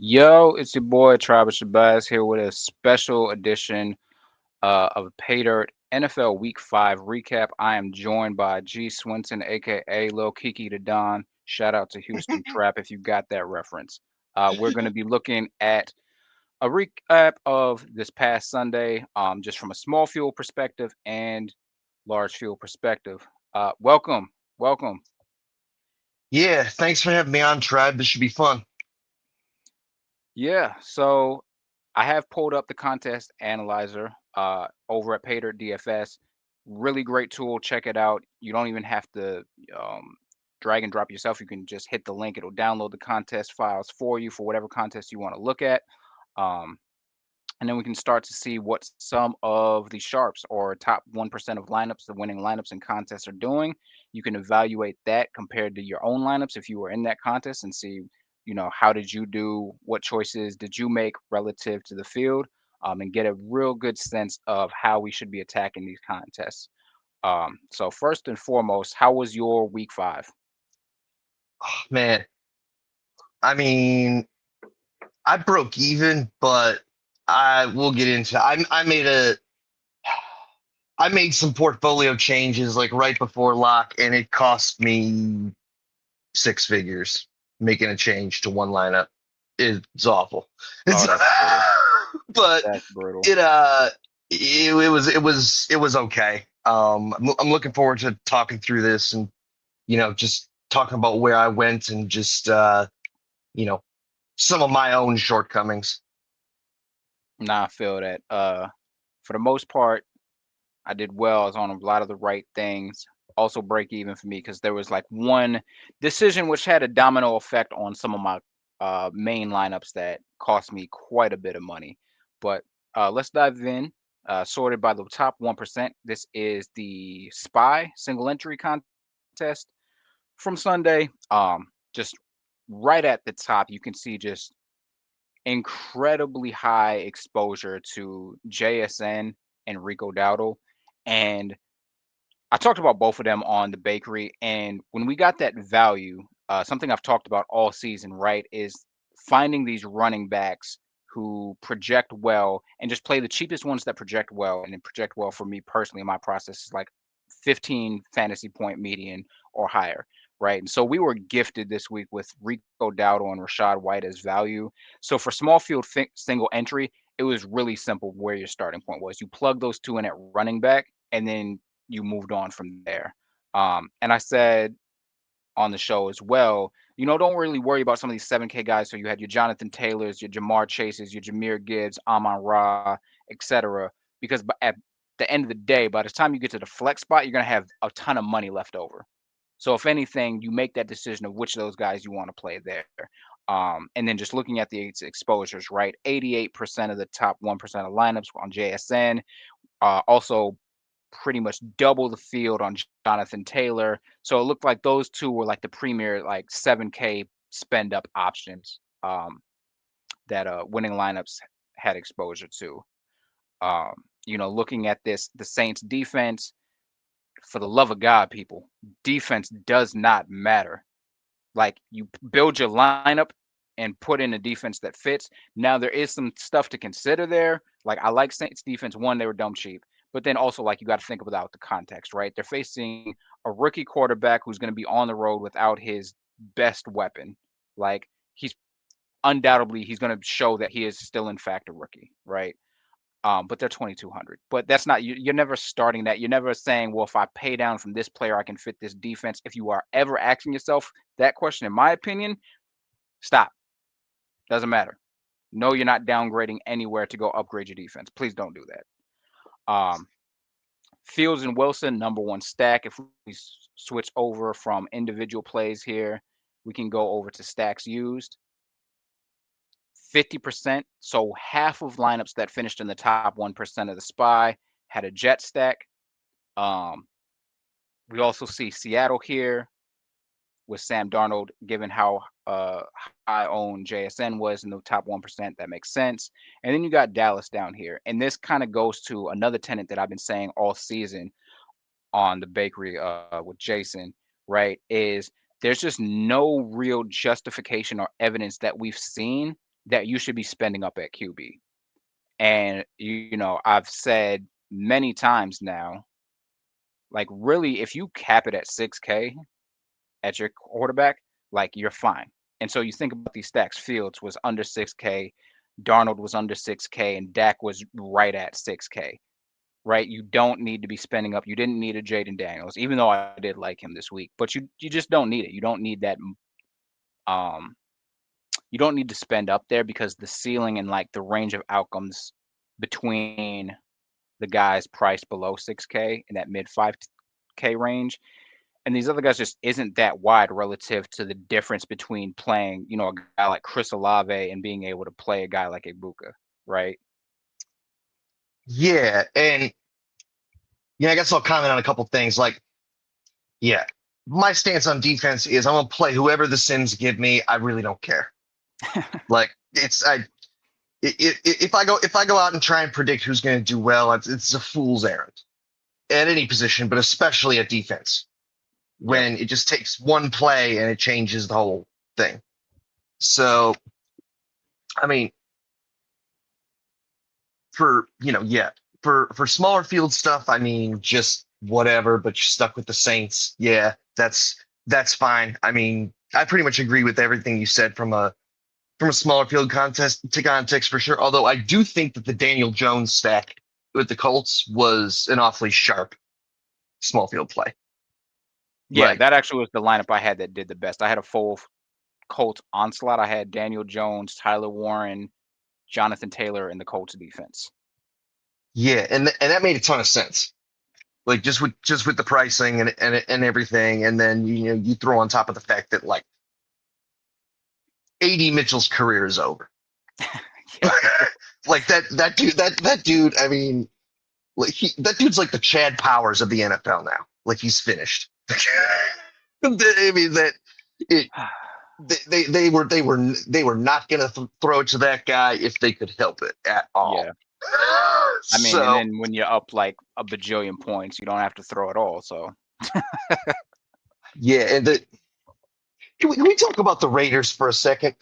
Yo, it's your boy Travis Shabazz here with a special edition of Paydirt NFL Week 5 recap. I am joined by G Swinson, aka Lil Kiki the Don. Shout out to Houston Trap if you got that reference. We're going to be looking at a recap of this past Sunday, just from a small field perspective and large field perspective. Welcome. Yeah, thanks for having me on, Tribe. This should be fun. Yeah, so I have pulled up the contest analyzer over at Paydirt DFS. Really great tool. Check it out. You don't even have to um, drag and drop yourself. You can just hit the link. It'll download the contest files for you for whatever contest you want to look at. Um, and then we can start to see what some of the sharps or top 1% of lineups, the winning lineups and contests are doing. You can evaluate that compared to your own lineups if you were in that contest and see, how did you do? What choices did you make relative to the field? And get a real good sense of how we should be attacking these contests. So first and foremost, how was your week 5? Oh, man, I mean, I broke even, but I will get into. I made some portfolio changes like right before lock, and it cost me six figures making a change to one lineup. It's awful. It's Oh, that's brutal. but That's brutal. it it was okay. I'm looking forward to talking through this and just talking about where I went and just you know, some of my own shortcomings. Nah, I feel that. For the most part, I did well. I was on a lot of the right things. Also break even for me because there was like one decision which had a domino effect on some of my main lineups that cost me quite a bit of money. But let's dive in. Sorted by the top 1%. This is the SPY single entry contest from Sunday. Just right at the top, you can see just incredibly high exposure to JSN and Rico Dowdle. And I talked about both of them on the bakery, and when we got that value, something I've talked about all season, right, is finding these running backs who project well and just play the cheapest ones that project well. And then project well for me personally in my process is like 15 fantasy point median or higher, right? And so we were gifted this week with Rico Dowdle and Rashad White as value. So for small field single entry, it was really simple where your starting point was. You plug those two in at running back, and then you moved on from there. And I said on the show as well, don't really worry about some of these 7K guys. So you had your Jonathan Taylors, your Jamar Chases, your Jameer Gibbs, Amon Ra, etc. Because at the end of the day, by the time you get to the flex spot, you're going to have a ton of money left over. So if anything, you make that decision of which of those guys you want to play there. And then just looking at the exposures, right? 88% of the top 1% of lineups on JSN. Also pretty much double the field on Jonathan Taylor. So it looked like those two were like the premier like 7K spend up options that winning lineups had exposure to. Um, looking at this, the Saints defense, for the love of God, people, defense does not matter. Like you build your lineup and put in a defense that fits. Now there is some stuff to consider there. Like I like Saints defense. One, they were dumb cheap, but then also like you got to think about the context, right? They're facing a rookie quarterback who's going to be on the road without his best weapon. Like he's undoubtedly he's going to show that he is still in fact a rookie, right? But they're 2,200. But that's not you're never starting that. You're never saying, well, if I pay down from this player, I can fit this defense. If you are ever asking yourself that question, in my opinion, stop. Doesn't matter. No, you're not downgrading anywhere to go upgrade your defense. Please don't do that. Fields and Wilson, number one stack. If we switch over from individual plays here, we can go over to stacks used. 50%. So half of lineups that finished in the top 1% of the SPY had a jet stack. Um, we also see Seattle here with Sam Darnold, given how high owned JSN was in the top 1%. That makes sense. And then you got Dallas down here. And this kind of goes to another tenant that I've been saying all season on the bakery with Jason, right? Is there's just no real justification or evidence that we've seen that you should be spending up at QB. And I've said many times now, like really, if you cap it at 6K at your quarterback, like you're fine. And so you think about these stacks. Fields was under 6K, Darnold was under 6K, and Dak was right at 6K. Right? You don't need to be spending up. You didn't need a Jaden Daniels, even though I did like him this week. But you just don't need it. You don't need that. Um, you don't need to spend up there because the ceiling and like the range of outcomes between the guys priced below 6K in that mid 5K range and these other guys just isn't that wide relative to the difference between playing, a guy like Chris Olave and being able to play a guy like Ibuka, right? Yeah, and I guess I'll comment on a couple things. Like, yeah, my stance on defense is I'm gonna play whoever the Sims give me. I really don't care. Like, if I go out and try and predict who's going to do well, it's a fool's errand at any position, but especially at defense Yep. when it just takes one play and it changes the whole thing. So, I mean, for smaller field stuff, I mean, just whatever. But you're stuck with the Saints. Yeah, that's fine. I mean, I pretty much agree with everything you said from a smaller field contest to context for sure. Although I do think that the Daniel Jones stack with the Colts was an awfully sharp small field play. Yeah, Like, that actually was the lineup I had that did the best. I had a full Colts onslaught. I had Daniel Jones, Tyler Warren, Jonathan Taylor in the Colts defense. yeah, and that made a ton of sense. Like just with the pricing and everything, and then you throw on top of the fact that like AD Mitchell's career is over. Like that dude. I mean, like that dude's like the Chad Powers of the NFL now. Like he's finished. I mean that it. They were not going to throw it to that guy if they could help it at all. Yeah. I mean, and So then when you're up like a bajillion points, you don't have to throw it all. So yeah, and can we talk about the Raiders for a second?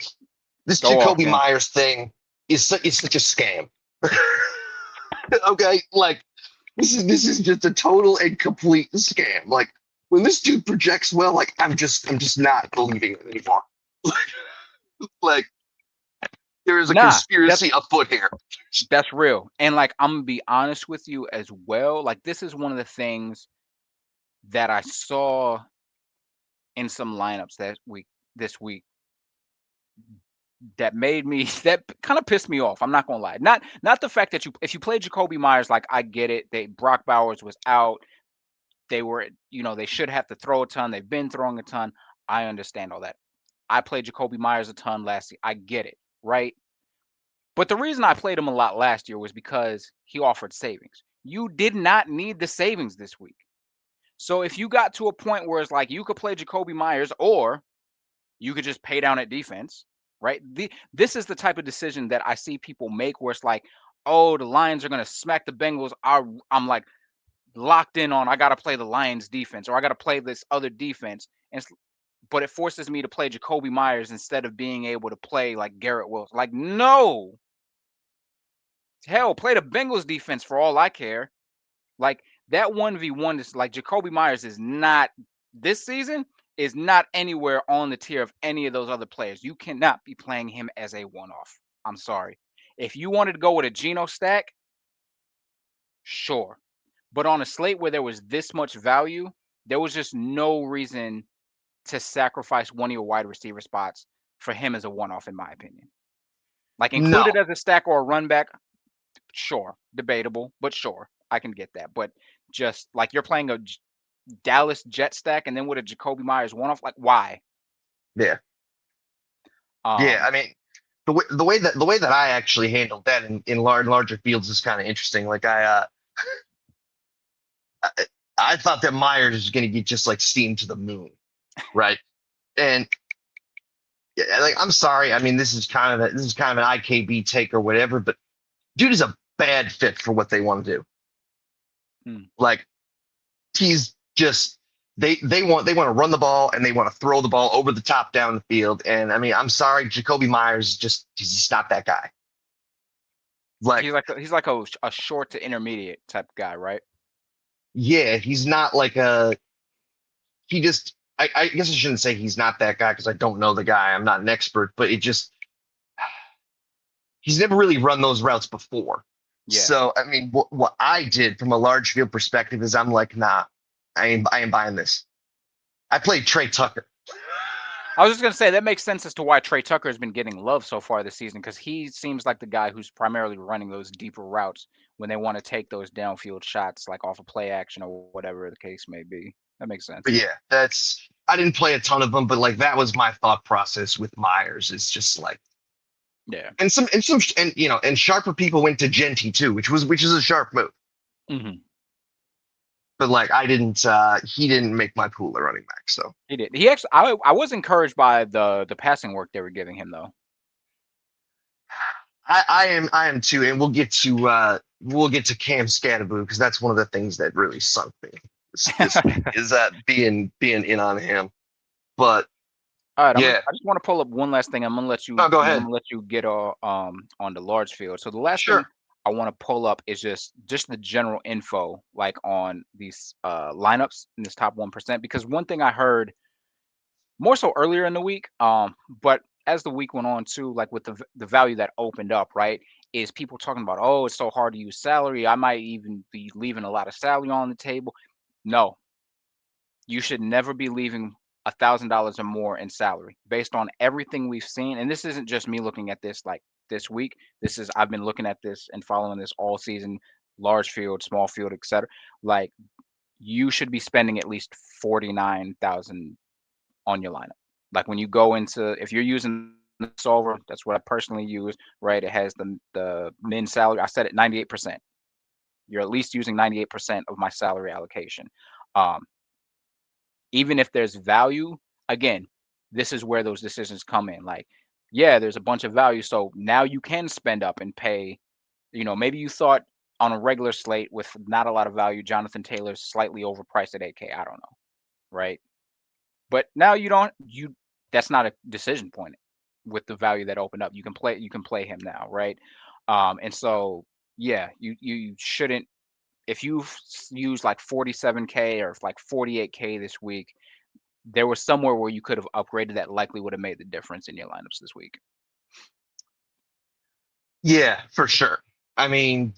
This go off, Jacoby King. Myers thing is such a scam. Okay, like this is just a total and complete scam. Like when this dude projects well, like I'm just not believing it anymore. Like there is a Nah, conspiracy afoot here. that's real. And like I'm gonna be honest with you as well. Like this is one of the things that I saw in some lineups this week that made me that kind of pissed me off. I'm not gonna lie. Not the fact that if you play Jacoby Myers, like I get it. Brock Bowers was out. They were, they should have to throw a ton. They've been throwing a ton. I understand all that. I played Jacoby Myers a ton last year. I get it, right? But the reason I played him a lot last year was because he offered savings. You did not need the savings this week. So if you got to a point where it's like you could play Jacoby Myers or you could just pay down at defense, right? This is the type of decision that I see people make where it's like, oh, the Lions are going to smack the Bengals. I'm like locked in on I got to play the Lions defense or I got to play this other defense. But it forces me to play Jacoby Myers instead of being able to play like Garrett Wilson. Like, no, hell, play the Bengals defense for all I care. Like that 1v1 is like Jacoby Myers is not this season is not anywhere on the tier of any of those other players. You cannot be playing him as a one-off. I'm sorry. If you wanted to go with a Geno stack, sure. But on a slate where there was this much value, there was just no reason to sacrifice one of your wide receiver spots for him as a one-off, in my opinion. Like included No, as a stack or a run back, sure, debatable, but sure, I can get that. But just like you're playing a Dallas Jet stack and then with a Jacoby Myers one-off, like why? yeah, yeah. Um, I mean, the way that I actually handled that in larger fields is kind of interesting. Like I I thought that Myers was going to get just like steamed to the moon, right? And yeah, like I'm sorry. I mean, this is kind of an IKB take or whatever, but dude is a bad fit for what they want to do. hmm, Like he's just They want to run the ball and they want to throw the ball over the top down the field. And I mean, I'm sorry, Jacoby Myers he's just not that guy. Like, He's like a short to intermediate type guy, right? yeah, he's not like he just I guess I shouldn't say he's not that guy because I don't know the guy. I'm not an expert, but he's never really run those routes before. Yeah. So I mean, what I did from a large field perspective is I'm like, nah, I ain't buying this. I played Trey Tucker. I was just gonna say that makes sense as to why Trey Tucker has been getting love so far this season because he seems like the guy who's primarily running those deeper routes when they want to take those downfield shots, like off a play action or whatever the case may be. That makes But sense. yeah, I didn't play a ton of them, but like that was my thought process with Myers. It's just like Yeah. and and sharper people went to Genty too, which is a sharp move. Hmm. But like he didn't make my pool a running back. So He did. He actually. I was encouraged by the passing work they were giving him though. I am too, and we'll get to Cam Scatterboo because that's one of the things that really sunk me this week is that being in on him. But All right, yeah, I just want to pull up one last thing. I'm gonna let you no, go I'm ahead. gonna let you get on the large field. So the last thing Sure. I want to pull up is just the general info like on these lineups in this top 1% because one thing I heard more so earlier in the week, but as the week went on too, like with the value that opened up, right, is people talking about, oh, it's so hard to use salary. I might even be leaving a lot of salary on the table. No, you should never be leaving $1,000 or more in salary based on everything we've seen. And this isn't just me looking at this like this week. This is I've been looking at this and following this all season, large field, small field, etc. Like you should be spending at least 49,000 on your lineup. Like when you go into if you're using the solver, that's what I personally use, right? It has the min salary. I set it 98%. You're at least using 98% of my salary allocation. Um, even if there's value, again, this is where those decisions come in. Like, yeah, there's a bunch of value. So now you can spend up and pay, maybe you thought on a regular slate with not a lot of value, Jonathan Taylor's slightly overpriced at 8K. I don't know. Right. But now you that's not a decision point with the value that opened up. You can play him now, right? And so yeah, you shouldn't if you've used like 47K or like 48K this week, there was somewhere where you could have upgraded that likely would have made the difference in your lineups this week. Yeah, for sure. I mean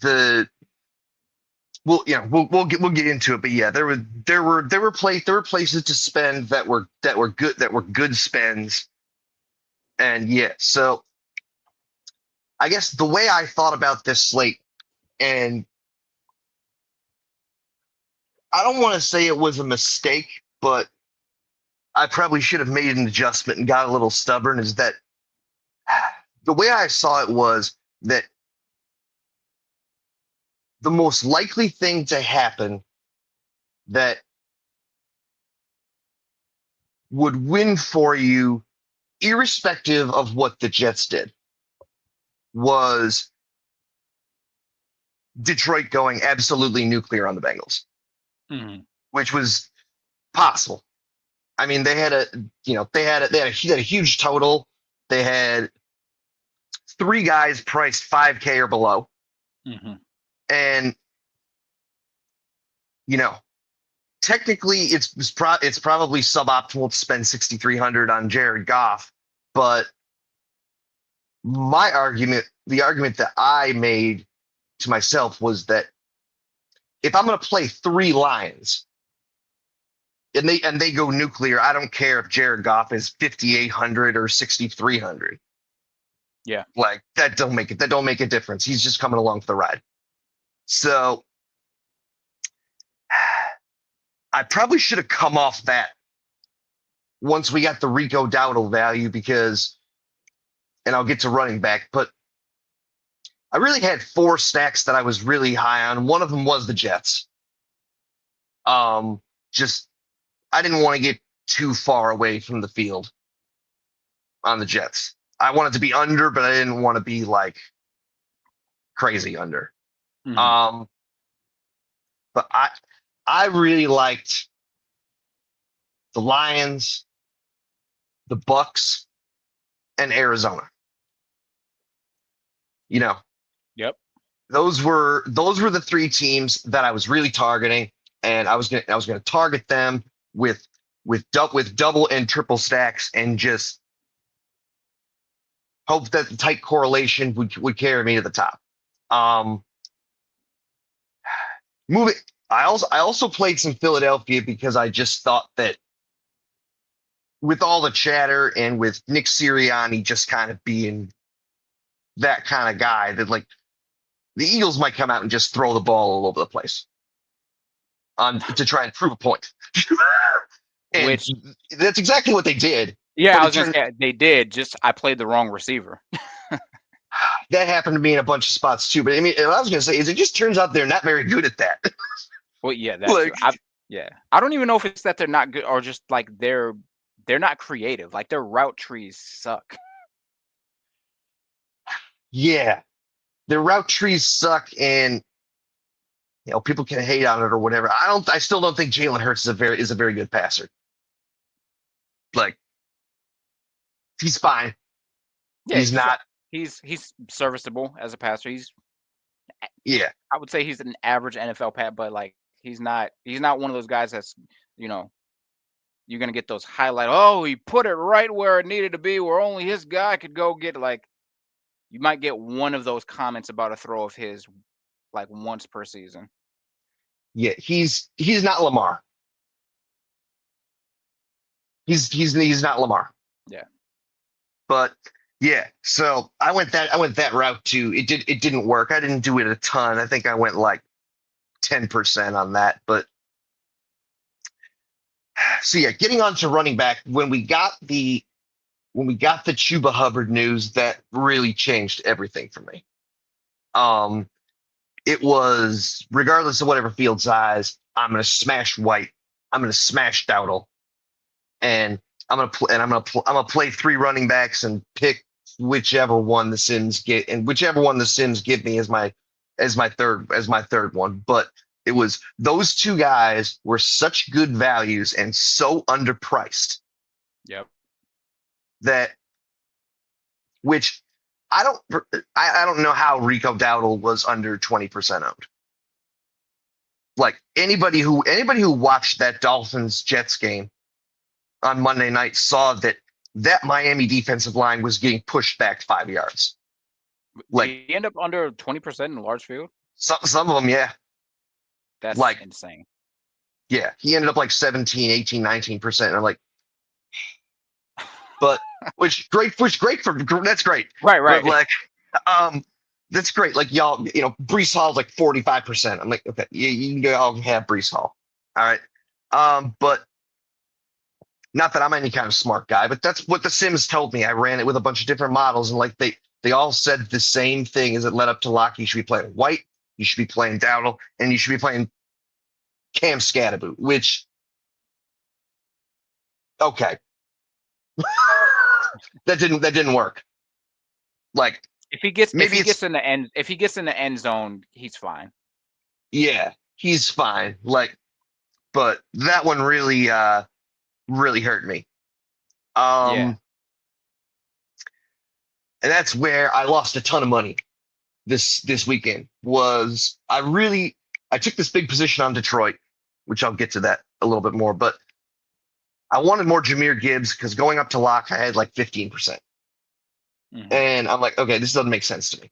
we'll get into it, but yeah, there were places to spend that were good spends, and yeah. So I guess the way I thought about this slate, and I don't want to say it was a mistake, but I probably should have made an adjustment and got a little stubborn. Is that the way I saw it was that the most likely thing to happen that would win for you, irrespective of what the Jets did, was Detroit going absolutely nuclear on the Bengals, Hmm. which was possible. I mean, they had a huge total. They had three guys priced 5K or below, Hmm. and you know, technically it's probably suboptimal to spend 6,300 on Jared Goff, but the argument that I made to myself was that if I'm going to play three lines and they go nuclear, I don't care if Jared Goff is 5,800 or 6,300. Yeah. Like that don't make a difference. He's just coming along for the ride. So I probably should have come off that once we got the Rico Dowdle value because, and I'll get to running back, but I really had four stacks that I was really high on. One of them was the Jets. Just I didn't want to get too far away from the field on the Jets. I wanted to be under, but I didn't want to be like crazy under. Hmm. Um, but I really liked the Lions, the Bucks, and Arizona. You know, Yep. those were the three teams that I was really targeting, and I was gonna target them with double and triple stacks, and just hope that the tight correlation would carry me to the top. Um, moving. I also played some Philadelphia because I just thought that with all the chatter and with Nick Sirianni just kind of being that kind of guy, that like the Eagles might come out and just throw the ball all over the place on to try and prove a point. And Which, that's exactly what they did. yeah, But I it was gonna turned say they did. Just I played the wrong receiver. that happened to me in a bunch of spots too. But I mean, what I was going to say is it just turns out they're not very good at that. Well, yeah, that too. Like, I don't even know if it's that they're not good or just like they're not creative. Like their route trees suck. yeah, their route trees suck, and people can hate on it or whatever. I still don't think Jalen Hurts is a very good passer. Like, he's fine. Yeah, He's not. he's serviceable as a passer. Yeah, I would say he's an average NFL pat, but like he's not one of those guys that's you know you're gonna get those highlight. Oh, he put it right where it needed to be, where only his guy could go get it. Like you might get one of those comments about a throw of his like once per season. yeah. He's not Lamar. He's not Lamar. Yeah. But yeah, so I went that route too. It didn't work. I didn't do it a ton. I think I went like 10% on that. But so yeah, getting on to running back, when we got the Chuba Hubbard news, that really changed everything for me. Um, it was regardless of whatever field size, I'm gonna smash White, I'm gonna smash Dowdle, and I'm gonna play three running backs and pick whichever one the Sims get, and whichever one the Sims give me as my third one. But it was those two guys were such good values and so underpriced Yep. that which I don't I don't know how Rico Dowdle was under 20% owned. Like anybody who watched that Dolphins Jets game on Monday night saw that Miami defensive line was getting pushed back 5 yards. Did Like he end up under 20% in a large field? some of them, yeah. That's Like, insane. yeah, he ended up like 17, 18, 19%. And I'm like, but which great for that's great. Right, But right. like, um, that's great. Like y'all, Brees Hall's like 45%. I'm like, okay, you can all have Brees Hall. All right. But not that I'm any kind of smart guy, but that's what the Sims told me. I ran it with a bunch of different models, and like they all said the same thing as it led up to lock. You should be playing White, you should be playing Dowdle, and you should be playing Cam Scatterboot, which okay. that didn't work. Like If maybe he it's gets in the end zone, he's fine. yeah, he's fine. Like, but that one really hurt me. Yeah. Um and that's where I lost a ton of money this weekend. Was I took this big position on Detroit, which I'll get to that a little bit more, but I wanted more Jameer Gibbs because going up to lock I had like 15%. Hmm. And I'm like, okay, this doesn't make sense to me.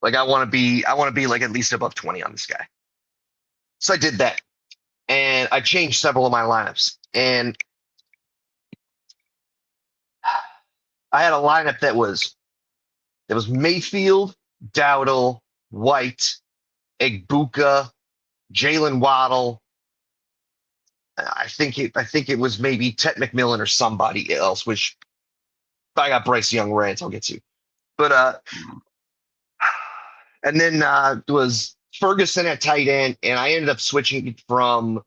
Like I want to be like at least above 20 on this guy. So I did that. And I changed several of my lineups. And I had a lineup that was Mayfield, Dowdle, White, Egbuka, Jalen Waddle. I think it was maybe Ted McMillan or somebody else, which if I got Bryce Young rants I'll get to. But and then it was Ferguson at tight end, and I ended up switching from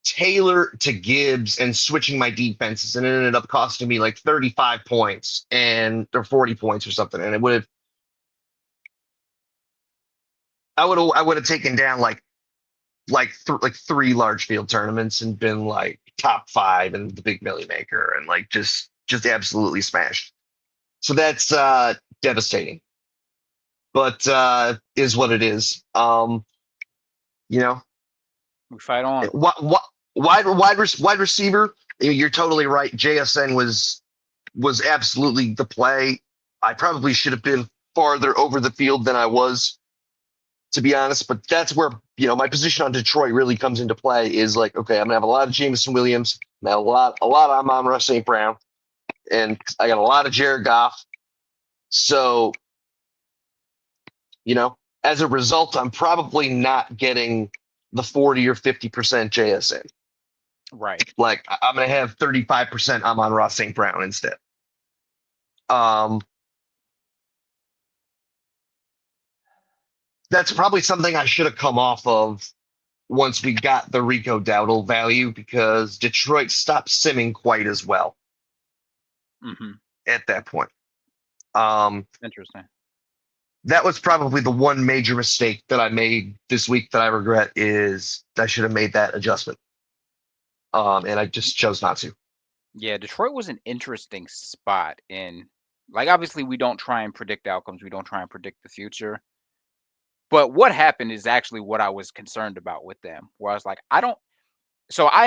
Taylor to Gibbs and switching my defenses, and it ended up costing me like 35 points or 40 points or something. And I would have taken down like three large field tournaments and been like top 5 and the big Millie Maker and like just absolutely smashed. So that's devastating. But is what it is. You know, We fight on. what wide receiver? You're totally right. JSN was absolutely the play. I probably should have been farther over the field than I was, to be honest. But that's where my position on Detroit really comes into play. Is like, okay, I'm gonna have a lot of Jameson Williams, I'm gonna have a lot of Amon-Ra St. Brown, and I got a lot of Jared Goff. So, as a result, I'm probably not getting the 40 or 50% JSN. Right. Like I'm gonna have 35% Amon-Ra St. Brown instead. Um, that's probably something I should have come off of once we got the Rico Dowdle value because Detroit stopped simming quite as well at that point. Interesting. That was probably the one major mistake that I made this week that I regret is I should have made that adjustment. And I just chose not to. Yeah, Detroit was an interesting spot in, like, obviously we don't try and predict outcomes, we don't try and predict the future. But what happened is actually what I was concerned about with them, where I was like, so I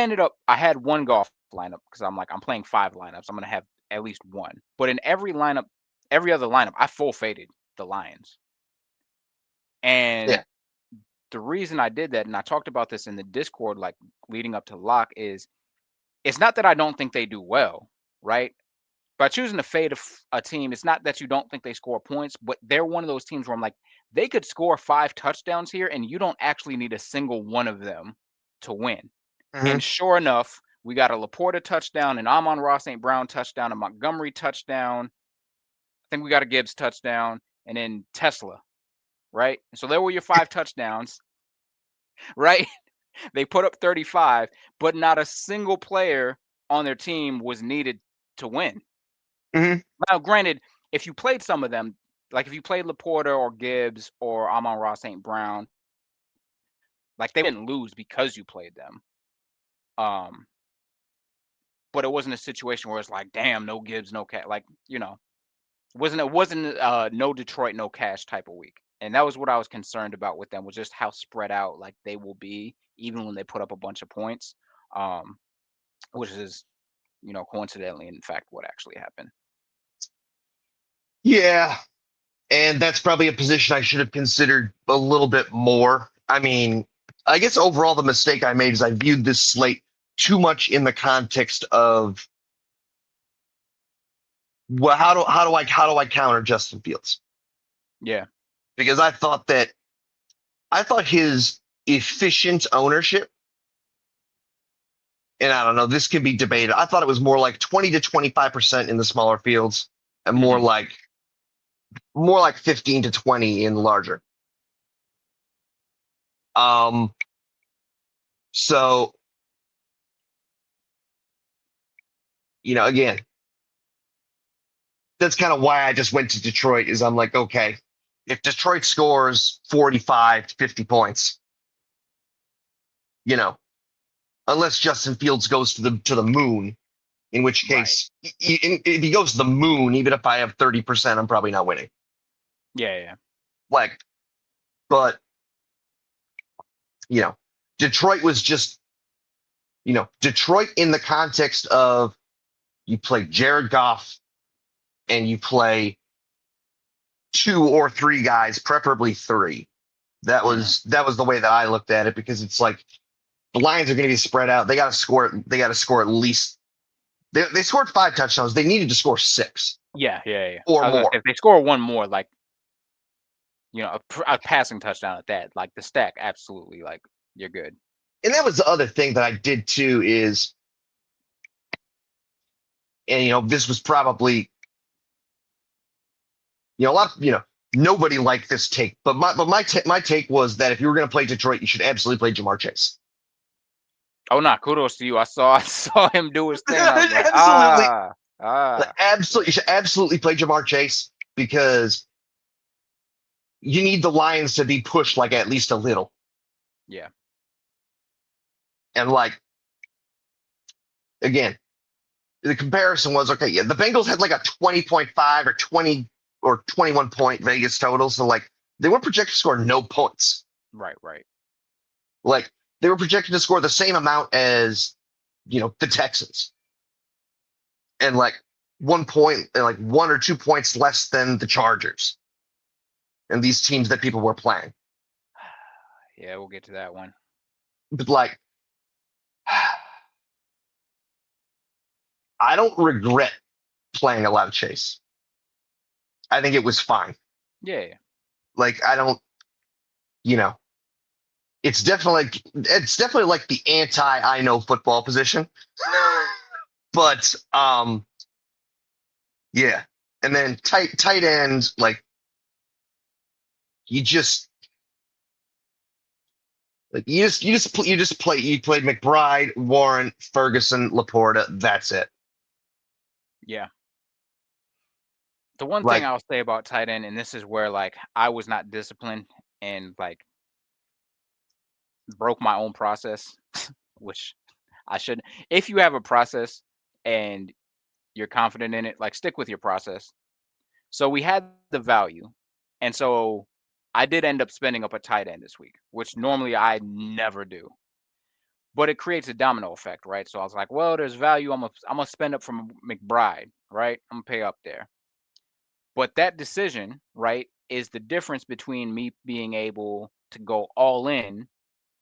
had one golf lineup because I'm like, I'm playing 5 lineups. I'm gonna have at least one. But in every other lineup, I full faded the Lions. And Yeah. the reason I did that, and I talked about this in the Discord, like leading up to lock, is it's not that I don't think they do well, right? By choosing to fade a team, it's not that you don't think they score points, but they're one of those teams where I'm like, they could score 5 touchdowns here, and you don't actually need a single one of them to win. Mm-hmm. And sure enough, we got a Laporta touchdown, an Amon-Ra St. Brown touchdown, a Montgomery touchdown. I think we got a Gibbs touchdown, and then Tesla, right? So there were your 5 touchdowns, right? They put up 35, but not a single player on their team was needed to win. Mm-hmm. Now, granted, if you played some of them, like if you played Laporta or Gibbs or Amon-Ra St. Brown, like they didn't lose because you played them. But it wasn't a situation where it's like, damn, no Gibbs, no cash. Like, it wasn't no Detroit, no cash type of week. And that was what I was concerned about with them, was just how spread out like they will be, even when they put up a bunch of points. Which is, coincidentally, in fact, what actually happened. Yeah. And that's probably a position I should have considered a little bit more. I mean, I guess overall the mistake I made is I viewed this slate too much in the context of how do I counter Justin Fields? Yeah. Because I thought his efficient ownership, and I don't know, this can be debated. I thought it was more like 20 to 25% in the smaller fields and more like 15 to 20 in larger. So, again, that's kind of why I just went to Detroit is I'm like, okay, if Detroit scores 45 to 50 points, unless Justin Fields goes to the moon, in which case, if he goes to the moon, even if I have 30%, I'm probably not winning. Yeah. Like, but Detroit was just, Detroit in the context of you play Jared Goff and you play 2 or 3 guys, preferably 3. That was the way that I looked at it because it's like the Lions are going to be spread out. They got to score. They got to score at least. They scored 5 touchdowns. They needed to score 6. Yeah. Or more. If they score one more, like, a passing touchdown at that, like the stack, absolutely, like you're good. And that was the other thing that I did too is, and this was probably, a lot. Nobody liked this take, but my take was that if you were going to play Detroit, you should absolutely play Jamar Chase. Oh, nah, kudos to you. I saw him do his thing. I was like, absolutely. Absolutely, you should absolutely play Jamar Chase because you need the Lions to be pushed like at least a little. Yeah. And like again, the comparison was okay. Yeah, the Bengals had like a 20.5 or 20 or 21 point Vegas total, so like they were projected to score no points. Right, right. Like they were projected to score the same amount as the Texans, and like 1 point, and like 1 or 2 points less than the Chargers, and these teams that people were playing. Yeah, we'll get to that one. But like, I don't regret playing a lot of Chase. I think it was fine. Yeah. Like I don't, you know, it's definitely like the anti I know football position. But yeah. And then tight end, like you just you played McBride, Warren, Ferguson, Laporta. That's it. Yeah. The one thing Like I'll say about tight end, and this is where like I was not disciplined and like broke my own process, which I shouldn't. If you have a process and you're confident in it, like stick with your process. So we had the value, and so I did end up spending up a tight end this week, which normally I never do. But it creates a domino effect, right? So I was like, well, there's value. I'm gonna spend up from McBride, right? I'm gonna pay up there. But that decision, right, is the difference between me being able to go all in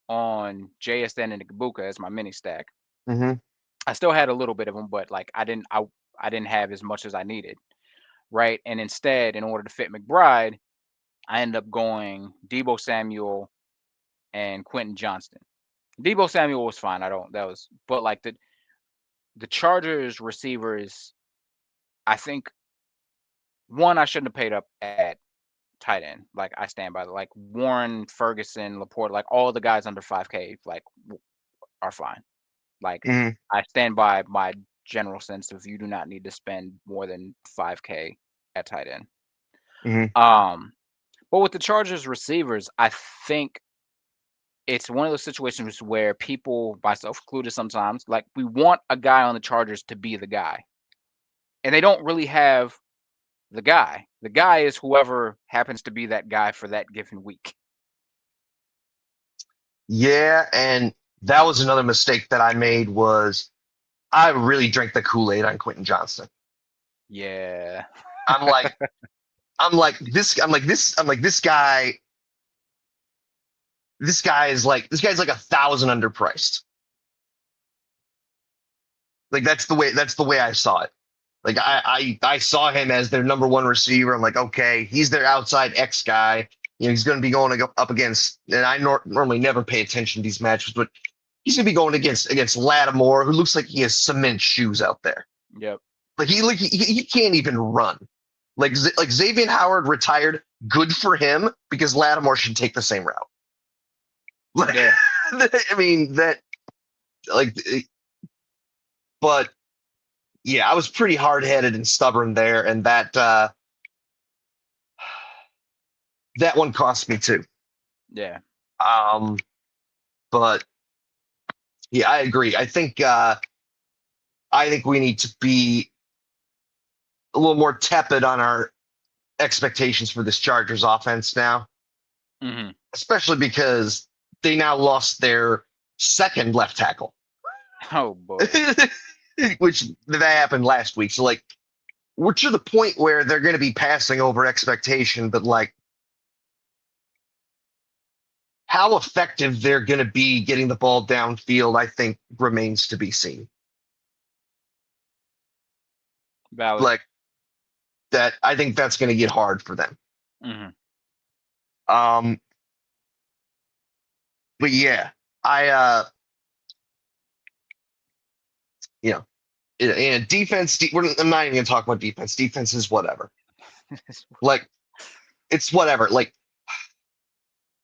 on JSN and Kabuka as my mini stack. mhm, I still had a little bit of them, but like I didn't have as much as I needed, right? And instead, in order to fit McBride, I ended up going Debo Samuel and Quentin Johnston. Debo Samuel was fine. I don't that was but like the Chargers receivers, I think one I shouldn't have paid up at tight end. Like I stand by like Warren, Ferguson, Laporte, like all the guys under 5K like are fine. Like mhm, I stand by my general sense of you do not need to spend more than 5K at tight end. mhm. Um, but with the Chargers receivers, I think it's one of those situations where people, myself included sometimes, like we want a guy on the Chargers to be the guy. And they don't really have the guy. The guy is whoever happens to be that guy for that given week. Yeah, and that was another mistake that I made was I really drank the Kool-Aid on Quentin Johnston. Yeah. I'm like this guy this guy's like 1,000 underpriced. Like that's the way I saw it. Like I saw him as their number one receiver. I'm like, okay, he's their outside X guy. He's going to be going up against, and I normally never pay attention to these matches, but he's going to be going against Lattimore, who looks like he has cement shoes out there. Yep. Like he can't even run. Like Xavier Howard retired. Good for him because Lattimore should take the same route. Like, Yeah. I mean that like, but yeah, I was pretty hard headed and stubborn there, and that one cost me too. Yeah. Um, but yeah, I agree. I think we need to be a little more tepid on our expectations for this Chargers offense now, Hmm. especially because they now lost their second left tackle, Oh boy. which that happened last week. So like we're to the point where they're going to be passing over expectation, but like how effective they're going to be getting the ball downfield, I think remains to be seen. Valid. Like that, I think that's going to get hard for them. Hmm. Um, but yeah, I you know, defense. I'm not even going to talk about defense. Defense is whatever. Like it's whatever. Like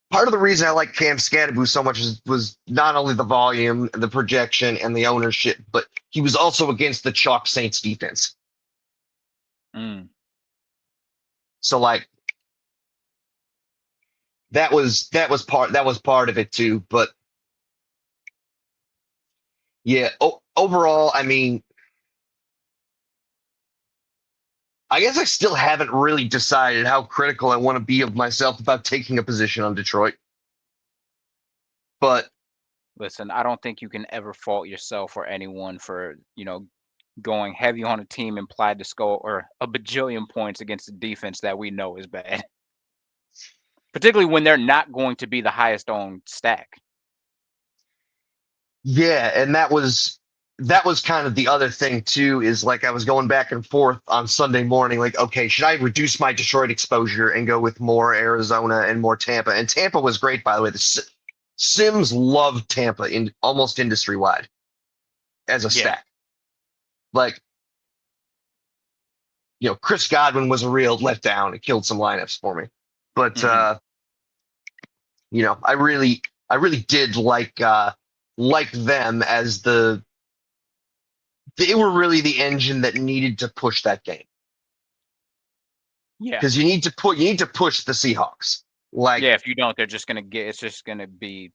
part of the reason I like Cam Scadaboo so much was not only the volume, the projection, and the ownership, but he was also against the chalk Saints defense. Mm. So like that was part of it too. But yeah, overall, I mean, I guess I still haven't really decided how critical I want to be of myself about taking a position on Detroit. But Listen, I don't think you can ever fault yourself or anyone for, going heavy on a team implied to score or a bajillion points against a defense that we know is bad. Particularly when they're not going to be the highest owned stack. yeah, and that was kind of the other thing too, is like I was going back and forth on Sunday morning, like, okay, should I reduce my Detroit exposure and go with more Arizona and more Tampa? And Tampa was great, by the way. The Sims loved Tampa in almost industry wide as a Yeah. stack. Like, Chris Godwin was a real letdown. It killed some lineups for me. But Hmm. I really did like them as they were really the engine that needed to push that game, Yeah. because you need to push the Seahawks. Like, Yeah. If you don't, it's just gonna be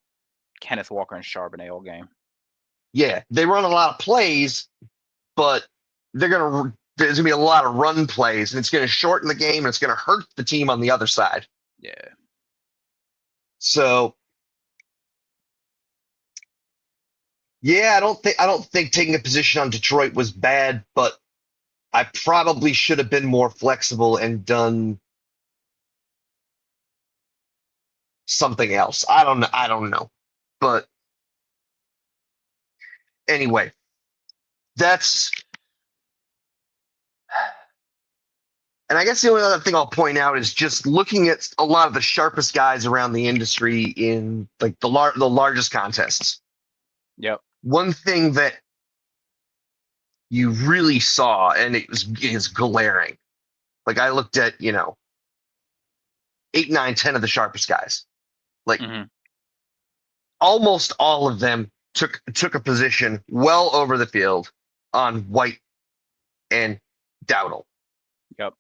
Kenneth Walker and Charbonnet all game. yeah, they run a lot of plays, but there's gonna be a lot of run plays, and it's gonna shorten the game, and it's gonna hurt the team on the other side. Yeah. So yeah, I don't think taking a position on Detroit was bad, but I probably should have been more flexible and done something else. I don't know. But anyway, that's and I guess the only other thing I'll point out is just looking at a lot of the sharpest guys around the industry in like the largest contests. Yep. One thing that you really saw, and is glaring. Like, I looked at, 8, 9, 10 of the sharpest guys. Like, Hmm. almost all of them took a position well over the field on White and Dowdle, Yep.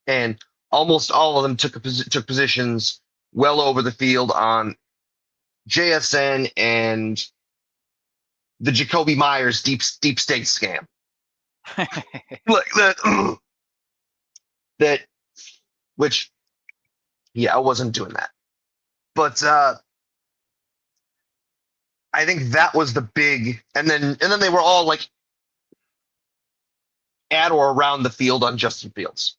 and almost all of them took positions well over the field on JSN and the Jacoby Myers deep state scam. Like that, that which, yeah, I wasn't doing that, but I think that was the big, and then they were all like at or around the field on Justin Fields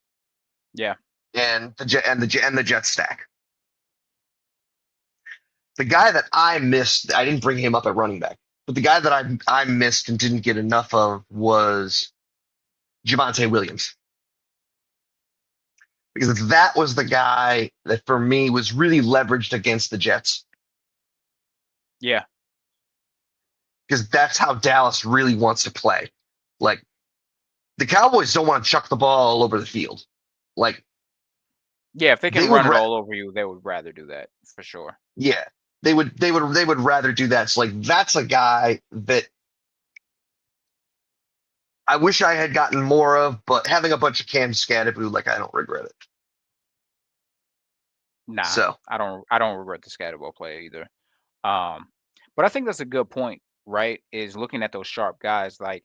Yeah. and the Jet stack. The guy that I missed, I didn't bring him up at running back, but the guy that I missed and didn't get enough of was Javonte Williams, because that was the guy that for me was really leveraged against the Jets, Yeah. because that's how Dallas really wants to play. Like, the Cowboys don't want to chuck the ball all over the field. Like, Yeah. If they can they would run it all over you, they would rather do that for sure. yeah, they would rather do that. So, like, that's a guy that I wish I had gotten more of, but having a bunch of Cam Scatterboot, like, I don't regret it. Nah, So I don't regret the scatterball play either. Um, but I think that's a good point, right? Is looking at those sharp guys, like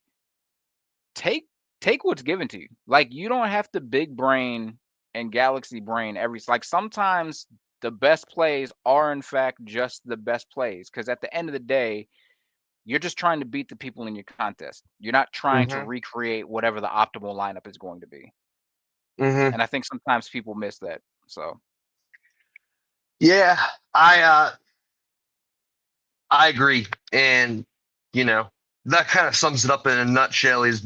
take take what's given to you. Like you don't have to big brain and galaxy brain like sometimes the best plays are in fact just the best plays because at the end of the day, you're just trying to beat the people in your contest. You're not trying to hmm recreate whatever the optimal lineup is going to be. hmm And I think sometimes people miss that. So, yeah, I agree, and you know that kind of sums it up in a nutshell. Is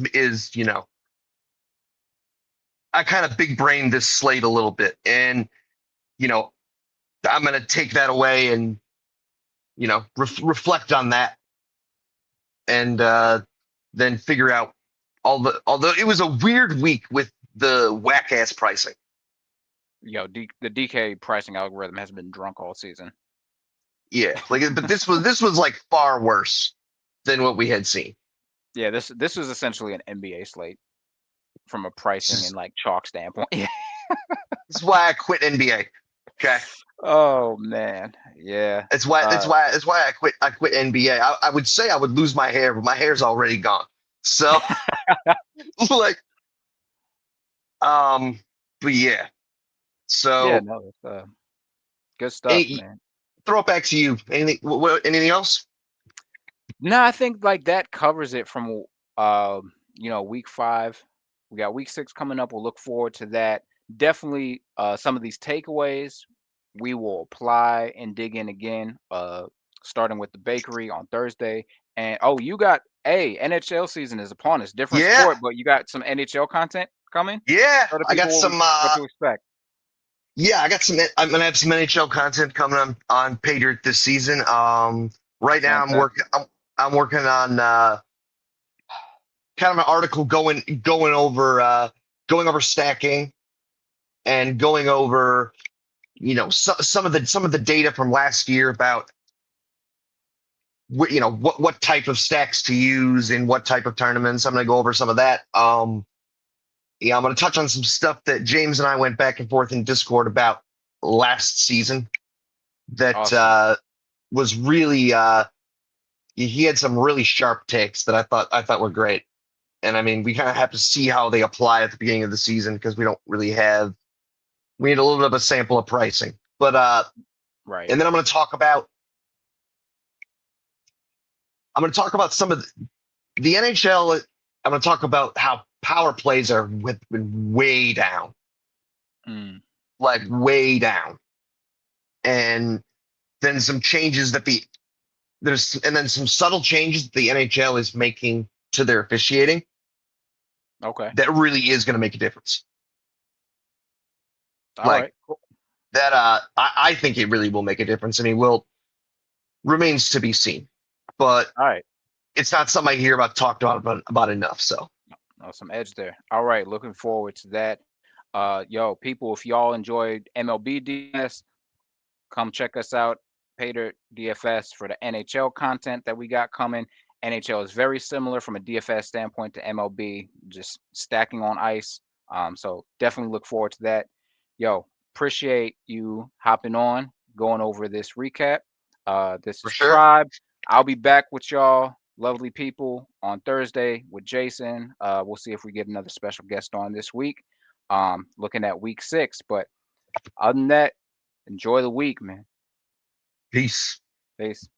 I kind of big brained this slate a little bit, and you know I'm gonna take that away and reflect on that, and then figure out although it was a weird week with the whack ass pricing. the DK pricing algorithm has been drunk all season. Yeah, like, but this was like far worse than what we had seen. Yeah, this was essentially an NBA slate from a This pricing and is like chalk standpoint. Yeah. this is why I quit NBA. Okay. Oh man, yeah. It's why it's Uh, why it's why I quit NBA. I would say I would lose my hair, but my hair's already gone. So like um but yeah. yeah, So no, it's good stuff, any, man. throw it back to you. Anything else? No, I think like that covers it from week 5. We got week 6 coming up. We'll look forward to that. Definitely some of these takeaways we will apply and dig in again. Starting with the bakery on Thursday. And oh, you got NHL season is upon us. Different Yeah. sport, but you got some NHL content coming. Yeah. Tell the I got people some what to expect. yeah, I got some I'm gonna have some NHL content coming on Paydirt this season. Right now Fantastic. I'm working on kind of an article going over stacking and going over some of the data from last year about what type of stacks to use in what type of tournaments. I'm going to go over some of that. Yeah, I'm going to touch on some stuff that James and I went back and forth in Discord about last season that Awesome. was really he had some really sharp takes that I thought were great. And I mean, we kind of have to see how they apply at the beginning of the season because we don't really have we need a little bit of a sample of pricing. But Right. and then I'm going to talk about some of the NHL. I'm going to talk about how power plays are way down, Mm, like way down, and then some changes that and then some subtle changes that the NHL is making to their officiating okay. that really is going to make a difference. All Like right. Cool. that, I think it really will make a difference. I mean, will remains to be seen, but All right. it's not something I hear about enough. So Some edge there. All right, looking forward to that. Yo, people, if y'all enjoyed MLB DS, come check us out. Paydirt DFS for the NHL content that we got coming. NHL is very similar from a DFS standpoint to MLB, just stacking on ice. So definitely look forward to that. Yo, appreciate you hopping on, going over this recap. This for is sure, Tribe. I'll be back with y'all, lovely people, on Thursday with Jason. We'll see if we get another special guest on this week. Looking at week 6, but other than that, enjoy the week, man. peace. Peace.